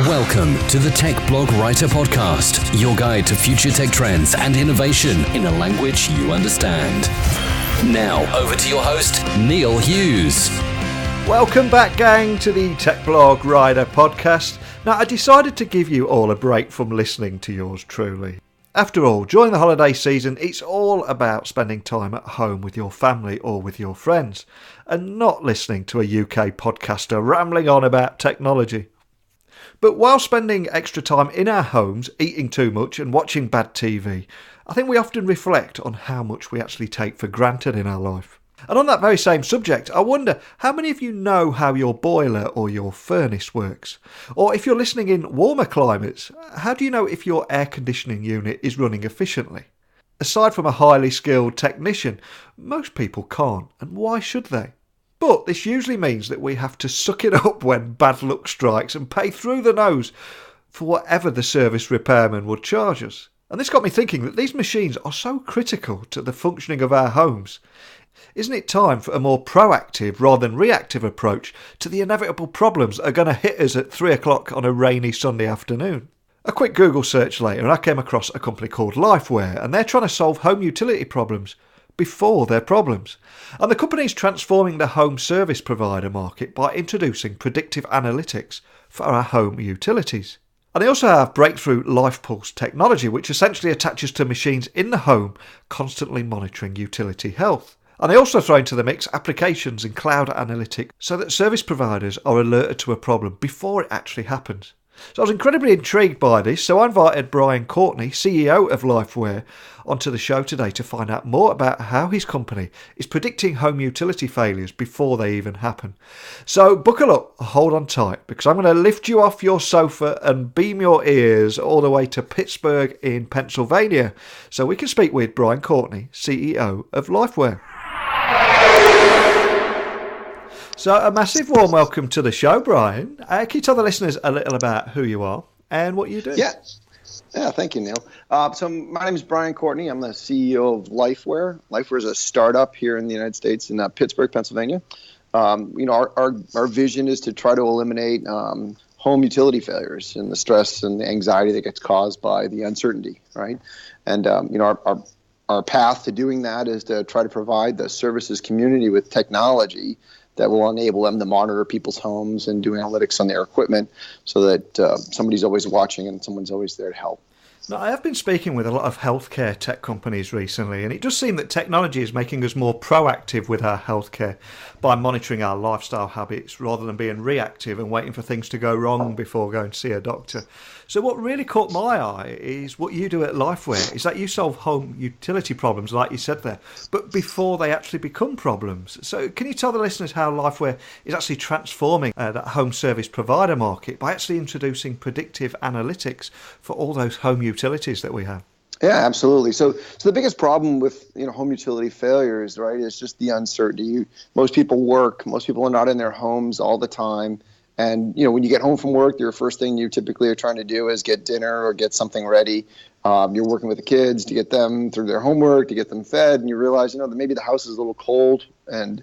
Welcome to the Tech Blog Writer Podcast, your guide to future tech trends and innovation in a language you understand. Now, over to your host, Neil Hughes. Welcome back, gang, to the Tech Blog Writer Podcast. Now, I decided to give you all a break from listening to yours truly. After all, during the holiday season, it's all about spending time at home with your family or with your friends, and not listening to a UK podcaster rambling on about technology. But while spending extra time in our homes, eating too much and watching bad TV, I think we often reflect on how much we actually take for granted in our life. And on that very same subject, I wonder how many of you know how your boiler or your furnace works? Or if you're listening in warmer climates, how do you know if your air conditioning unit is running efficiently? Aside from a highly skilled technician, most people can't, and why should they? But this usually means that we have to suck it up when bad luck strikes and pay through the nose for whatever the service repairman would charge us. And this got me thinking that these machines are so critical to the functioning of our homes. Isn't it time for a more proactive rather than reactive approach to the inevitable problems that are going to hit us at 3 o'clock on a rainy Sunday afternoon? A quick Google search later and I came across a company called LifeWhere, and they're trying to solve home utility problems before they're problems. And the company's transforming the home service provider market by introducing predictive analytics for our home utilities. And they also have breakthrough LifePulse technology, which essentially attaches to machines in the home, constantly monitoring utility health. And they also throw into the mix applications in cloud analytics so that service providers are alerted to a problem before it actually happens. So I was incredibly intrigued by this, so I invited Brian Courtney, CEO of LifeWhere, onto the show today to find out more about how his company is predicting home utility failures before they even happen. So buckle up, hold on tight, because I'm going to lift you off your sofa and beam your ears all the way to Pittsburgh in Pennsylvania, so we can speak with Brian Courtney, CEO of LifeWhere. So a massive warm welcome to the show, Brian. Can you tell the listeners a little about who you are and what you do? Yeah, thank you, Neil. So my name is Brian Courtney. I'm the CEO of LifeWhere. LifeWhere is a startup here in the United States in Pittsburgh, Pennsylvania. Our vision is to try to eliminate home utility failures and the stress and the anxiety that gets caused by the uncertainty, right? And our path to doing that is to try to provide the services community with technology that will enable them to monitor people's homes and do analytics on their equipment so that somebody's always watching and someone's always there to help. Now, I have been speaking with a lot of healthcare tech companies recently, and it does seem that technology is making us more proactive with our healthcare by monitoring our lifestyle habits rather than being reactive and waiting for things to go wrong before going to see a doctor. So what really caught my eye is what you do at LifeWhere, is that you solve home utility problems, like you said there, but before they actually become problems. So can you tell the listeners how LifeWhere is actually transforming that home service provider market by actually introducing predictive analytics for all those home utilities that we have? Yeah, absolutely. So the biggest problem with home utility failures, right, is just the uncertainty. Most people work. Most people are not in their homes all the time. And, when you get home from work, your first thing you typically are trying to do is get dinner or get something ready. You're working with the kids to get them through their homework, to get them fed, and you realize, that maybe the house is a little cold and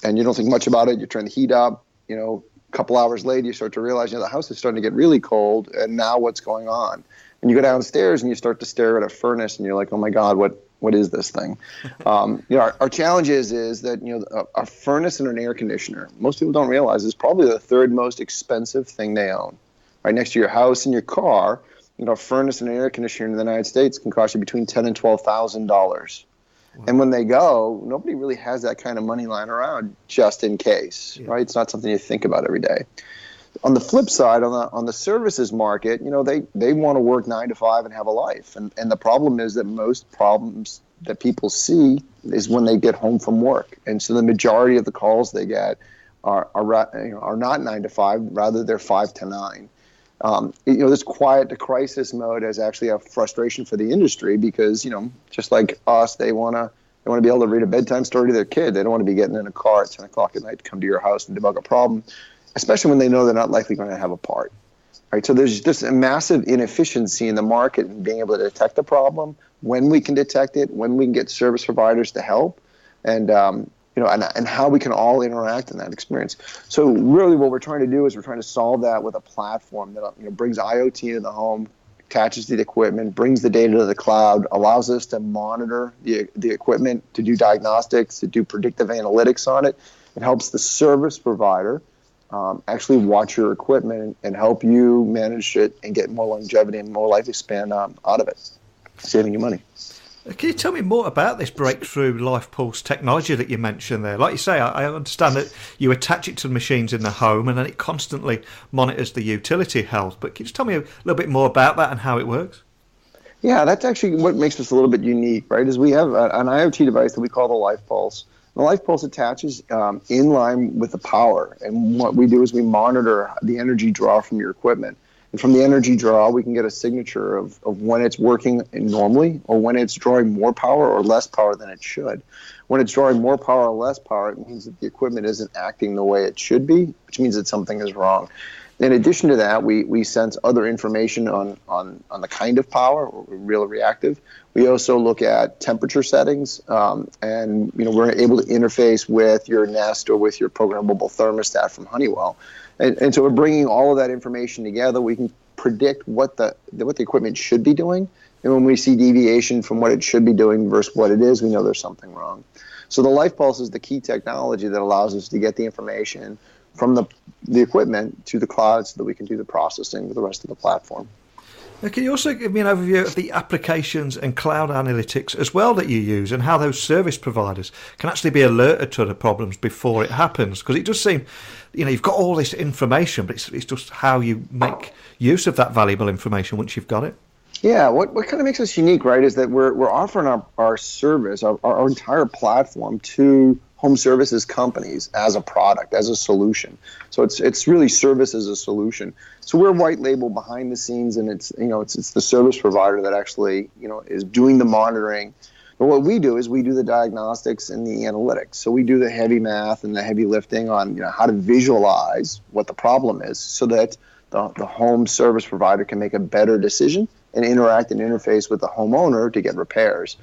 you don't think much about it. You're trying to heat up. A couple hours later, you start to realize, the house is starting to get really cold, and now what's going on? And you go downstairs and you start to stare at a furnace, and you're like, oh my God, what is this thing? Our challenge is that, a furnace and an air conditioner, most people don't realize, is probably the third most expensive thing they own. Right next to your house and your car, a furnace and an air conditioner in the United States can cost you between $10,000 and $12,000. Wow. And when they go, nobody really has that kind of money lying around just in case, right? It's not something you think about every day. On the flip side, on the services market, they want to work 9 to 5 and have a life. And the problem is that most problems that people see is when they get home from work. And so the majority of the calls they get are not 9 to 5, rather they're 5 to 9. This quiet to crisis mode is actually a frustration for the industry because, just like us, they want to be able to read a bedtime story to their kid. They don't want to be getting in a car at 10 o'clock at night to come to your house and debug a problem, especially when they know they're not likely going to have a part. Right? So there's just a massive inefficiency in the market in being able to detect the problem, when we can detect it, when we can get service providers to help. And and how we can all interact in that experience. So really what we're trying to do is we're trying to solve that with a platform that brings IoT into the home, attaches to the equipment, brings the data to the cloud, allows us to monitor the equipment, to do diagnostics, to do predictive analytics on it. It helps the service provider actually watch your equipment and help you manage it and get more longevity and more lifespan out of it, saving you money. Can you tell me more about this breakthrough LifePulse technology that you mentioned there? Like you say, I understand that you attach it to the machines in the home and then it constantly monitors the utility health. But can you just tell me a little bit more about that and how it works? Yeah, that's actually what makes us a little bit unique, right? Is we have an IoT device that we call the LifePulse. The LifePulse attaches in line with the power. And what we do is we monitor the energy draw from your equipment. And from the energy draw, we can get a signature of when it's working normally or when it's drawing more power or less power than it should. When it's drawing more power or less power, it means that the equipment isn't acting the way it should be, which means that something is wrong. In addition to that, we sense other information on the kind of power, or real or reactive. We also look at temperature settings, and we're able to interface with your Nest or with your programmable thermostat from Honeywell. And so we're bringing all of that information together. We can predict what the equipment should be doing. And when we see deviation from what it should be doing versus what it is, we know there's something wrong. So the LifePulse is the key technology that allows us to get the information from the equipment to the cloud so that we can do the processing with the rest of the platform. Now, can you also give me an overview of the applications and cloud analytics as well that you use and how those service providers can actually be alerted to the problems before it happens? Because it does seem, you've got all this information, but it's just how you make use of that valuable information once you've got it. Yeah, what kind of makes us unique, right, is that we're offering our service, our entire platform to home services companies as a product, as a solution. So it's really service as a solution. So we're white label behind the scenes, and it's the service provider that actually is doing the monitoring. But what we do is we do the diagnostics and the analytics. So we do the heavy math and the heavy lifting on how to visualize what the problem is, so that the home service provider can make a better decision and interact and interface with the homeowner to get repairs.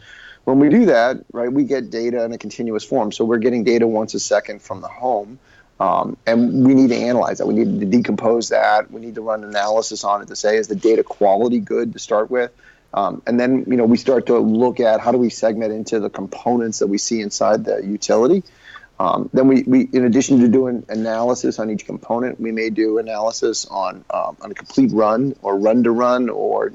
When we do that, right, we get data in a continuous form. So we're getting data once a second from the home, and we need to analyze that. We need to decompose that. We need to run analysis on it to say, is the data quality good to start with? And then, we start to look at how do we segment into the components that we see inside the utility. Then we, in addition to doing analysis on each component, we may do analysis on a complete run or run to run, or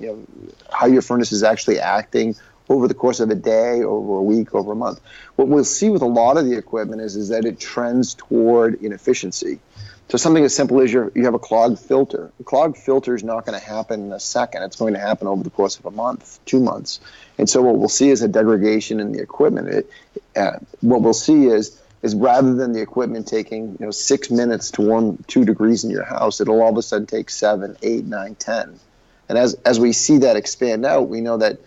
how your furnace is actually acting over the course of a day, over a week, over a month. What we'll see with a lot of the equipment is that it trends toward inefficiency. So something as simple as you have a clogged filter. A clogged filter is not going to happen in a second. It's going to happen over the course of a month, 2 months. And so what we'll see is a degradation in the equipment. What we'll see is rather than the equipment taking 6 minutes to warm 2 degrees in your house, it'll all of a sudden take 7, 8, 9, 10. And as we see that expand out, we know that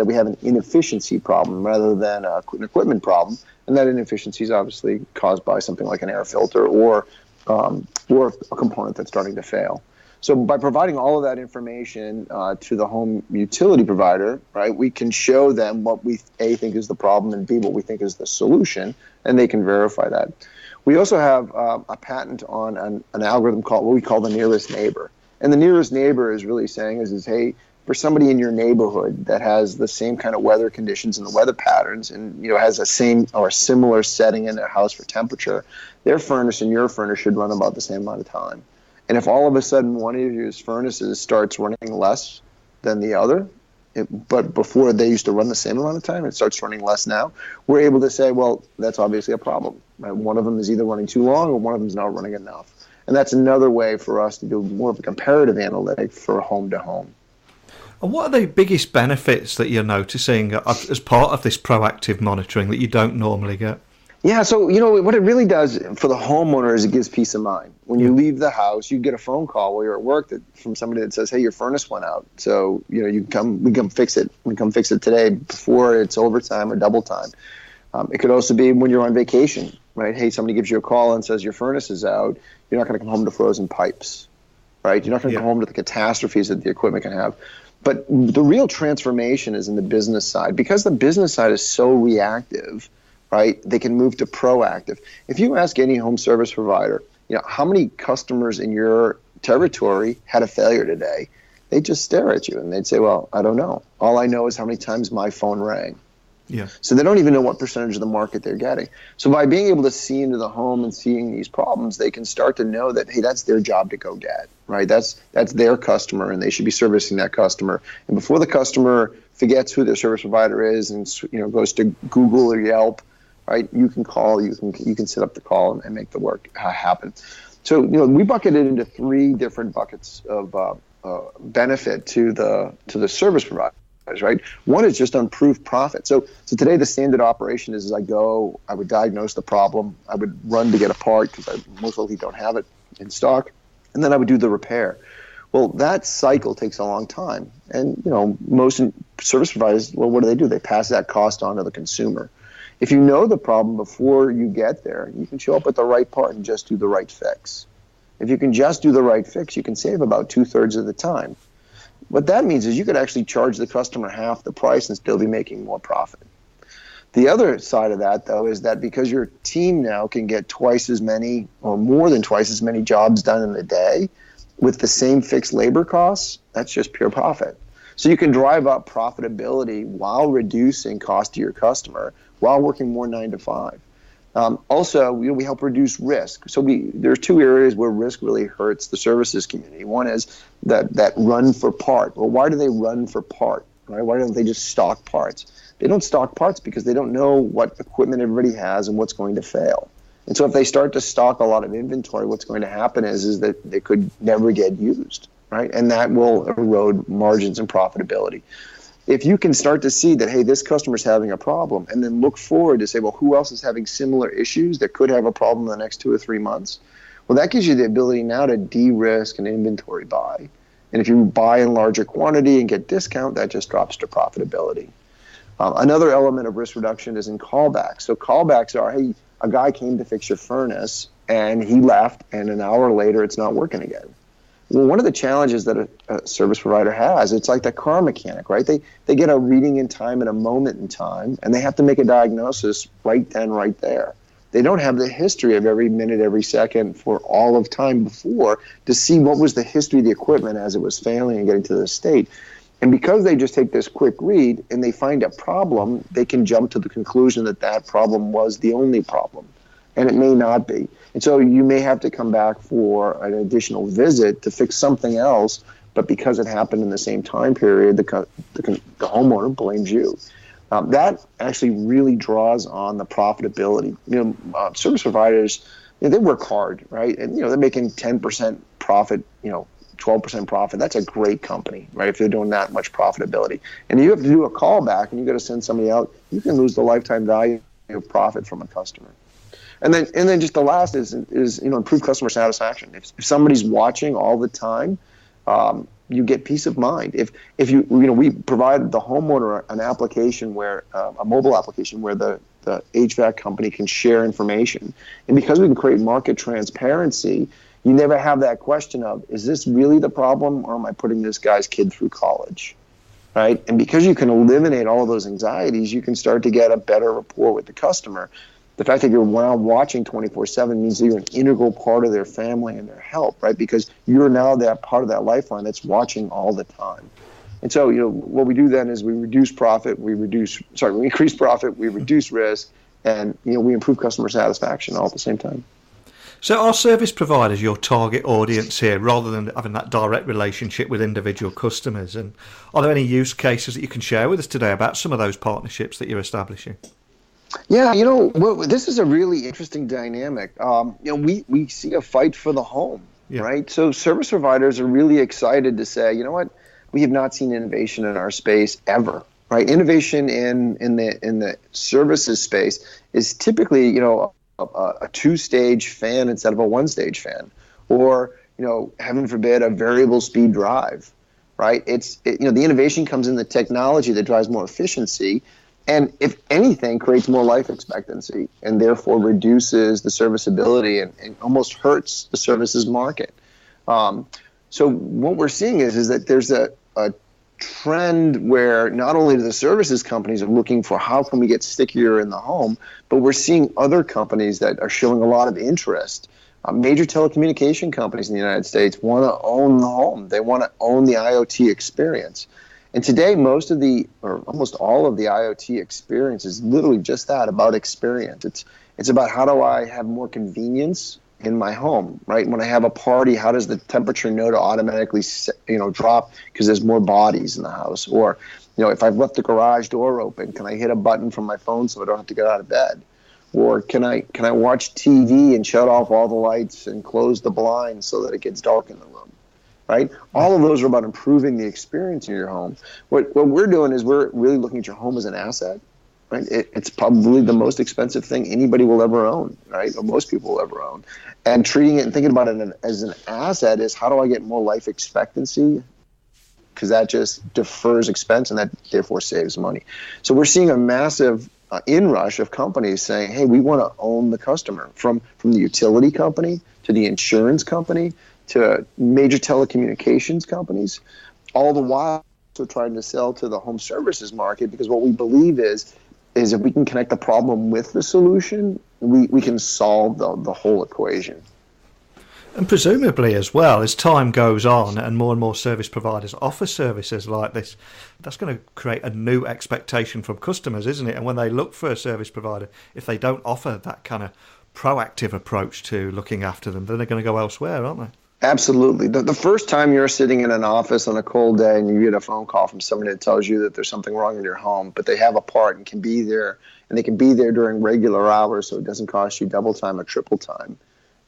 we have an inefficiency problem rather than an equipment problem, and that inefficiency is obviously caused by something like an air filter or a component that's starting to fail. So by providing all of that information to the home utility provider, right, we can show them what we A, think is the problem, and B, what we think is the solution, and they can verify that. We also have a patent on an algorithm called what we call the nearest neighbor. And the nearest neighbor is really saying is hey, for somebody in your neighborhood that has the same kind of weather conditions and the weather patterns, and has a same or a similar setting in their house for temperature, their furnace and your furnace should run about the same amount of time. And if all of a sudden one of your furnaces starts running less than the other, but before they used to run the same amount of time, it starts running less now, we're able to say, well, that's obviously a problem. Right? One of them is either running too long or one of them is not running enough. And that's another way for us to do more of a comparative analytic for home to home. And what are the biggest benefits that you're noticing as part of this proactive monitoring that you don't normally get? Yeah, so what it really does for the homeowner is it gives peace of mind. When you leave the house, you get a phone call while you're at work from somebody that says, "Hey, your furnace went out, so we come fix it. We come fix it today before it's overtime or double time." It could also be when you're on vacation, right? Hey, somebody gives you a call and says your furnace is out. You're not going to come home to frozen pipes, right? You're not going to come home to the catastrophes that the equipment can have. But the real transformation is in the business side. Because the business side is so reactive, right? They can move to proactive. If you ask any home service provider, how many customers in your territory had a failure today, they just stare at you and they'd say, well, I don't know. All I know is how many times my phone rang. Yeah. So they don't even know what percentage of the market they're getting. So by being able to see into the home and seeing these problems, they can start to know that, hey, that's their job to go get, right? That's their customer, and they should be servicing that customer. And before the customer forgets who their service provider is and goes to Google or Yelp, right? You can call, you can set up the call and make the work happen. So we bucket it into 3 different buckets of benefit to the service provider. Right. One is just improved profit. So today the standard operation is I would diagnose the problem, I would run to get a part because I most likely don't have it in stock, and then I would do the repair. Well, that cycle takes a long time, and most service providers, well, what do? They pass that cost on to the consumer. If you know the problem before you get there, you can show up with the right part and just do the right fix. If you can just do the right fix, you can save about 2/3 of the time. What that means is you could actually charge the customer half the price and still be making more profit. The other side of that, though, is that because your team now can get twice as many or more than twice as many jobs done in a day with the same fixed labor costs, that's just pure profit. So you can drive up profitability while reducing cost to your customer while working more 9 to 5. Also, we help reduce risk. So there's 2 areas where risk really hurts the services community. One is that run for part. Well, why do they run for part? Right? Why don't they just stock parts? They don't stock parts because they don't know what equipment everybody has and what's going to fail. And so if they start to stock a lot of inventory, what's going to happen is that they could never get used, right? And that will erode margins and profitability. If you can start to see that, hey, this customer's having a problem, and then look forward to say, well, who else is having similar issues that could have a problem in the next 2 or 3 months? Well, that gives you the ability now to de-risk an inventory buy. And if you buy in larger quantity and get discount, that just drops to profitability. Another element of risk reduction is in callbacks. So callbacks are, hey, a guy came to fix your furnace, and he left, and an hour later it's not working again. Well, one of the challenges that a service provider has, it's like the car mechanic, right? They get a reading in time at a moment in time, and they have to make a diagnosis right then, right there. They don't have the history of every minute, every second for all of time before to see what was the history of the equipment as it was failing and getting to this state. And because they just take this quick read and they find a problem, they can jump to the conclusion that that problem was the only problem. And it may not be. And so you may have to come back for an additional visit to fix something else, but because it happened in the same time period, the homeowner blames you. That actually really draws on the profitability. Service providers, they work hard, right? And they're making 10% profit, 12% profit. That's a great company, right? If they're doing that much profitability, and you have to do a callback, and you got to send somebody out, you can lose the lifetime value of profit from a customer. And then just the last is improve customer satisfaction. If somebody's watching all the time, you get peace of mind. If we provide the homeowner an application where a mobile application where the HVAC company can share information, and because we can create market transparency, you never have that question of, is this really the problem, or am I putting this guy's kid through college, right? And because you can eliminate all of those anxieties, you can start to get a better rapport with the customer. The fact that you're now watching 24/7 means that you're an integral part of their family and their health, right? Because you're now that part of that lifeline that's watching all the time. And so, what we do then is we increase profit, we reduce risk, and, we improve customer satisfaction all at the same time. So are service providers your target audience here, rather than having that direct relationship with individual customers? And are there any use cases that you can share with us today about some of those partnerships that you're establishing? Yeah, this is a really interesting dynamic. We see a fight for the home, right? So service providers are really excited to say, you know what, we have not seen innovation in our space ever, right? Innovation in the services space is typically, a 2-stage fan instead of a 1-stage fan, or heaven forbid, a variable speed drive, right? The innovation comes in the technology that drives more efficiency, and if anything, creates more life expectancy, and therefore reduces the serviceability and almost hurts the services market. So what we're seeing is that there's a trend where not only do the services companies are looking for how can we get stickier in the home, but we're seeing other companies that are showing a lot of interest. Major telecommunication companies in the United States want to own the home. They want to own the IoT experience. And today, most of or almost all of the IoT experience is literally just that, about experience. It's about how do I have more convenience in my home, right? When I have a party, how does the temperature know to automatically, drop because there's more bodies in the house? Or, if I've left the garage door open, can I hit a button from my phone so I don't have to get out of bed? Or can I watch TV and shut off all the lights and close the blinds so that it gets dark in the room, right? All of those are about improving the experience in your home. What we're doing is we're really looking at your home as an asset, right? It's probably the most expensive thing anybody will ever own, right? Or most people will ever own. And treating it and thinking about it as an asset is, how do I get more life expectancy? Because that just defers expense and that therefore saves money. So we're seeing a massive inrush of companies saying, hey, we want to own the customer, from the utility company to the insurance company to major telecommunications companies, all the while also trying to sell to the home services market, because what we believe is if we can connect the problem with the solution, we can solve the whole equation. And presumably as well, as time goes on and more service providers offer services like this, that's going to create a new expectation from customers, isn't it? And when they look for a service provider, if they don't offer that kind of proactive approach to looking after them, then they're going to go elsewhere, aren't they? Absolutely. The first time you're sitting in an office on a cold day and you get a phone call from somebody that tells you that there's something wrong in your home, but they have a part and can be there, and they can be there during regular hours so it doesn't cost you double time or triple time,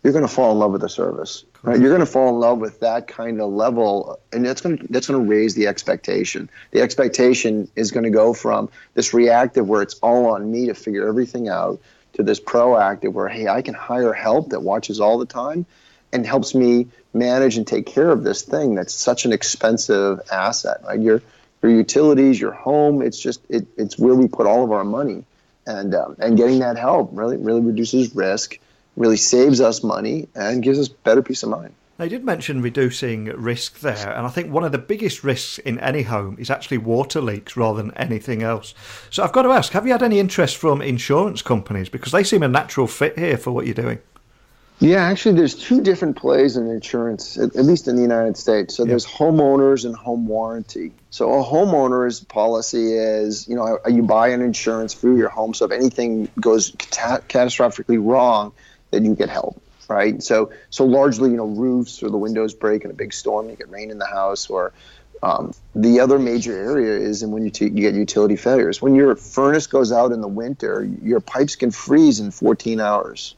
you're going to fall in love with the service, right? You're going to fall in love with that kind of level, and that's going to raise the expectation. The expectation is going to go from this reactive, where it's all on me to figure everything out, to this proactive, where, hey, I can hire help that watches all the time and helps me manage and take care of this thing that's such an expensive asset, right? Your utilities, your home, it's where we put all of our money, and getting that help really reduces risk, really saves us money, and gives us better peace of mind. Now, you did mention reducing risk there, and I think one of the biggest risks in any home is actually water leaks rather than anything else. So I've got to ask, have you had any interest from insurance companies? Because they seem a natural fit here for what you're doing. Yeah, actually, there's two different plays in insurance, at least in the United States. So there's homeowners and home warranty. So a homeowner's policy is, you buy an insurance for your home, so if anything goes catastrophically wrong, then you get help, right? So largely, roofs or the windows break in a big storm, you get rain in the house, or the other major area is when you get utility failures. When your furnace goes out in the winter, your pipes can freeze in 14 hours,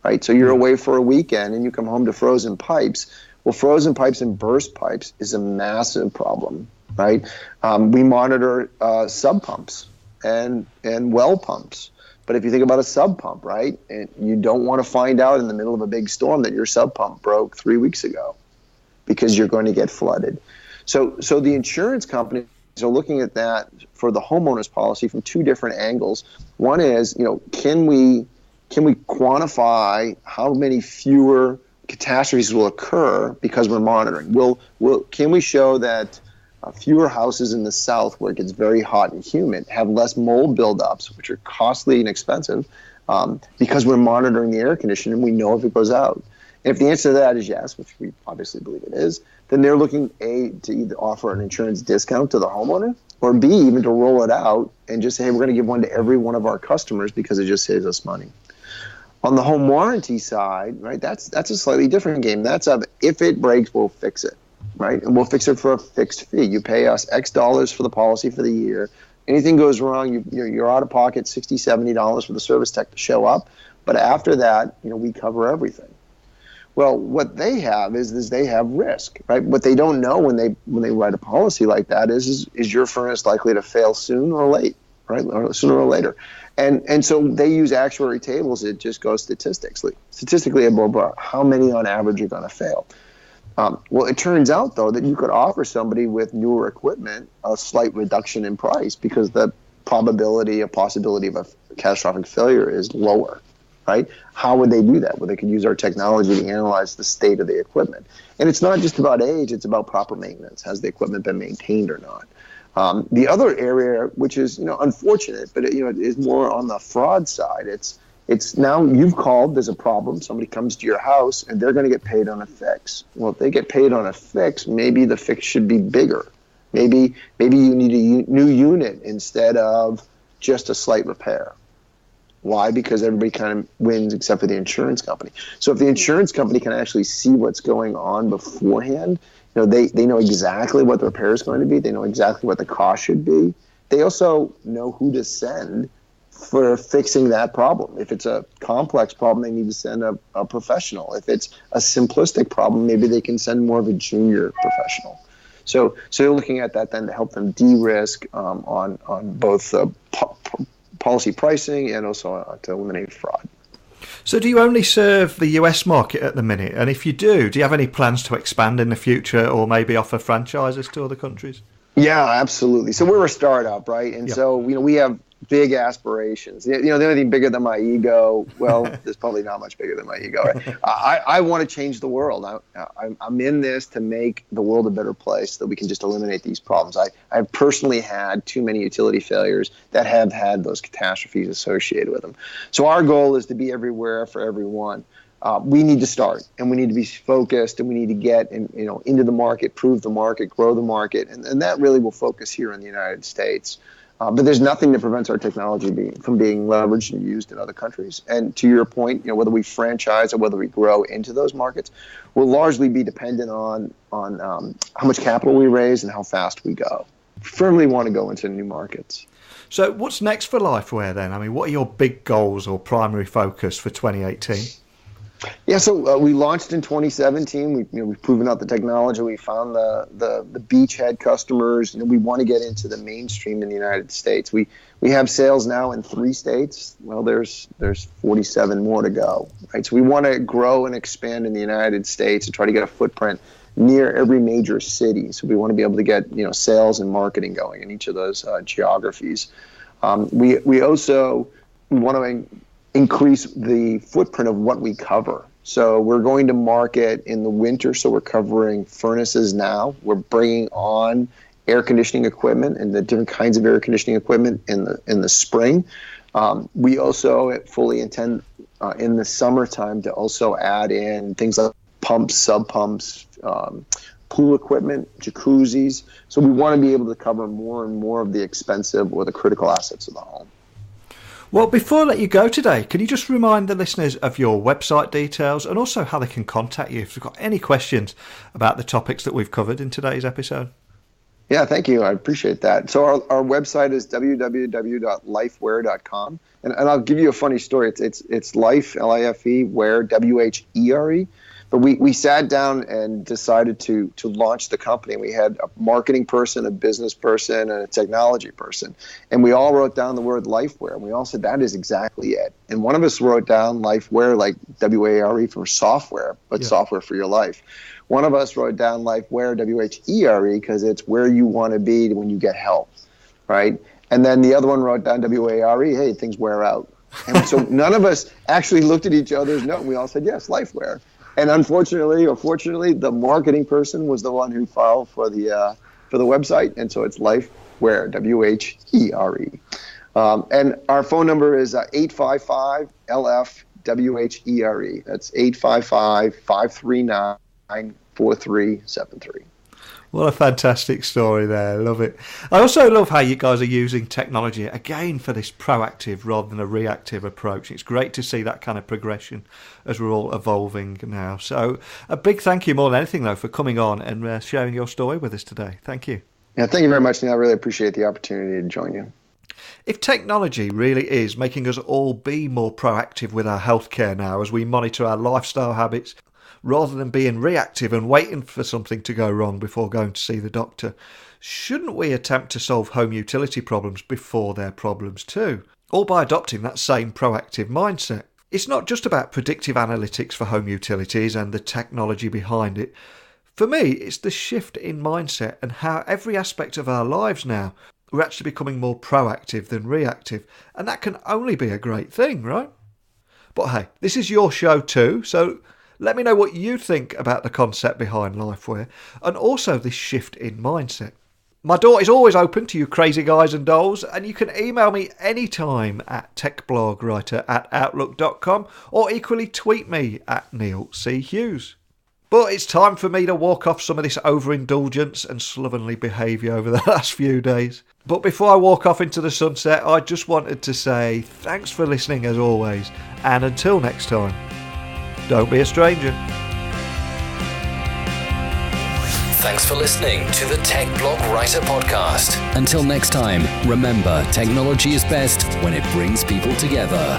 right? So you're away for a weekend and you come home to frozen pipes. Well, frozen pipes and burst pipes is a massive problem, right? We monitor sub pumps and well pumps. But if you think about a sub pump, right, and you don't want to find out in the middle of a big storm that your sub pump broke 3 weeks ago because you're going to get flooded. So the insurance companies are looking at that for the homeowner's policy from two different angles. One is, can we quantify how many fewer catastrophes will occur because we're monitoring? Can we show that fewer houses in the South, where it gets very hot and humid, have less mold buildups, which are costly and expensive, because we're monitoring the air conditioning and we know if it goes out? And if the answer to that is yes, which we obviously believe it is, then they're looking, A, to either offer an insurance discount to the homeowner, or B, even to roll it out and just say, hey, we're going to give one to every one of our customers because it just saves us money. On the home warranty side, right, that's a slightly different game. That's if it breaks, we'll fix it. Right, and we'll fix it for a fixed fee. You pay us X dollars for the policy for the year. Anything goes wrong, you're out of pocket $60, $70 for the service tech to show up. But after that, we cover everything. Well, what they have is they have risk, right? What they don't know when they write a policy like that is your furnace likely to fail soon or late, right? Or sooner or later. And so they use actuary tables. It just goes statistically about how many on average are going to fail. Well, it turns out, though, that you could offer somebody with newer equipment a slight reduction in price because the possibility of a catastrophic failure is lower. right? How would they do that? Well, they could use our technology to analyze the state of the equipment. And it's not just about age, it's about proper maintenance. Has the equipment been maintained or not? The other area, which is unfortunate, but it is more on the fraud side. It's now you've called, there's a problem, somebody comes to your house and they're going to get paid on a fix. Well, if they get paid on a fix, maybe the fix should be bigger. Maybe you need a new unit instead of just a slight repair. Why? Because everybody kind of wins except for the insurance company. So if the insurance company can actually see what's going on beforehand, they know exactly what the repair is going to be. They know exactly what the cost should be. They also know who to send for fixing that problem. If it's a complex problem, they need to send a professional. If it's a simplistic problem, maybe they can send more of a junior professional. So you're looking at that then to help them de-risk on both policy pricing and also to eliminate fraud. So do you only serve the US market at the minute? And if you do you have any plans to expand in the future or maybe offer franchises to other countries? Yeah, absolutely. So we're a startup, right? And so we have big aspirations. The only thing bigger than my ego, well, there's probably not much bigger than my ego. Right? I want to change the world. I'm in this to make the world a better place so that we can just eliminate these problems. I've personally had too many utility failures that have had those catastrophes associated with them. So our goal is to be everywhere for everyone. We need to start, and we need to be focused, and we need to get into the market, prove the market, grow the market, and that really will focus here in the United States. But there's nothing that prevents our technology from being leveraged and used in other countries. And to your point, whether we franchise or whether we grow into those markets will largely be dependent on how much capital we raise and how fast we go. We firmly want to go into new markets. So what's next for LifeWhere then? I mean, what are your big goals or primary focus for 2018? Yeah, so we launched in 2017. We've proven out the technology. We found the beachhead customers. We want to get into the mainstream in the United States. We have sales now in 3 states. Well, there's 47 more to go. Right, so we want to grow and expand in the United States and try to get a footprint near every major city. So we want to be able to get sales and marketing going in each of those geographies. We also want to increase the footprint of what we cover. So we're going to market in the winter, so we're covering furnaces now. We're bringing on air conditioning equipment and the different kinds of air conditioning equipment in the spring. We also fully intend in the summertime to also add in things like pumps, sub-pumps, pool equipment, jacuzzis. So we want to be able to cover more and more of the expensive or the critical assets of the home. Well, before I let you go today, can you just remind the listeners of your website details and also how they can contact you if they've got any questions about the topics that we've covered in today's episode? Yeah, thank you. I appreciate that. So our website is www.lifewhere.com. And I'll give you a funny story. It's life, L-I-F-E, where, W-H-E-R-E. But we sat down and decided to launch the company. We had a marketing person, a business person, and a technology person. And we all wrote down the word LifeWhere. And we all said, that is exactly it. And one of us wrote down LifeWhere, like W-A-R-E for software, but software for your life. One of us wrote down LifeWhere, W-H-E-R-E, because it's where you want to be when you get help, right? And then the other one wrote down W-A-R-E, hey, things wear out. And so none of us actually looked at each other's note, and we all said, yes, LifeWhere. And unfortunately or fortunately, the marketing person was the one who filed for the website, and so it's LifeWhere, W-H-E-R-E. And our phone number is 855-LF-WHERE. That's 855-539-4373. What a fantastic story there. Love it. I also love how you guys are using technology, again, for this proactive rather than a reactive approach. It's great to see that kind of progression as we're all evolving now. So a big thank you more than anything, though, for coming on and sharing your story with us today. Thank you. Yeah, thank you very much, Neil. I really appreciate the opportunity to join you. If technology really is making us all be more proactive with our healthcare now as we monitor our lifestyle habits, rather than being reactive and waiting for something to go wrong before going to see the doctor, shouldn't we attempt to solve home utility problems before they're problems too? All by adopting that same proactive mindset. It's not just about predictive analytics for home utilities and the technology behind it. For me, it's the shift in mindset and how every aspect of our lives now, we're actually becoming more proactive than reactive. And that can only be a great thing, right? But hey, this is your show too, so let me know what you think about the concept behind LifeWhere and also this shift in mindset. My door is always open to you crazy guys and dolls, and you can email me anytime at techblogwriter@outlook.com or equally tweet me at Neil C. Hughes. But it's time for me to walk off some of this overindulgence and slovenly behaviour over the last few days. But before I walk off into the sunset, I just wanted to say thanks for listening as always, and until next time, don't be a stranger. Thanks for listening to the Tech Blog Writer Podcast. Until next time, remember, technology is best when it brings people together.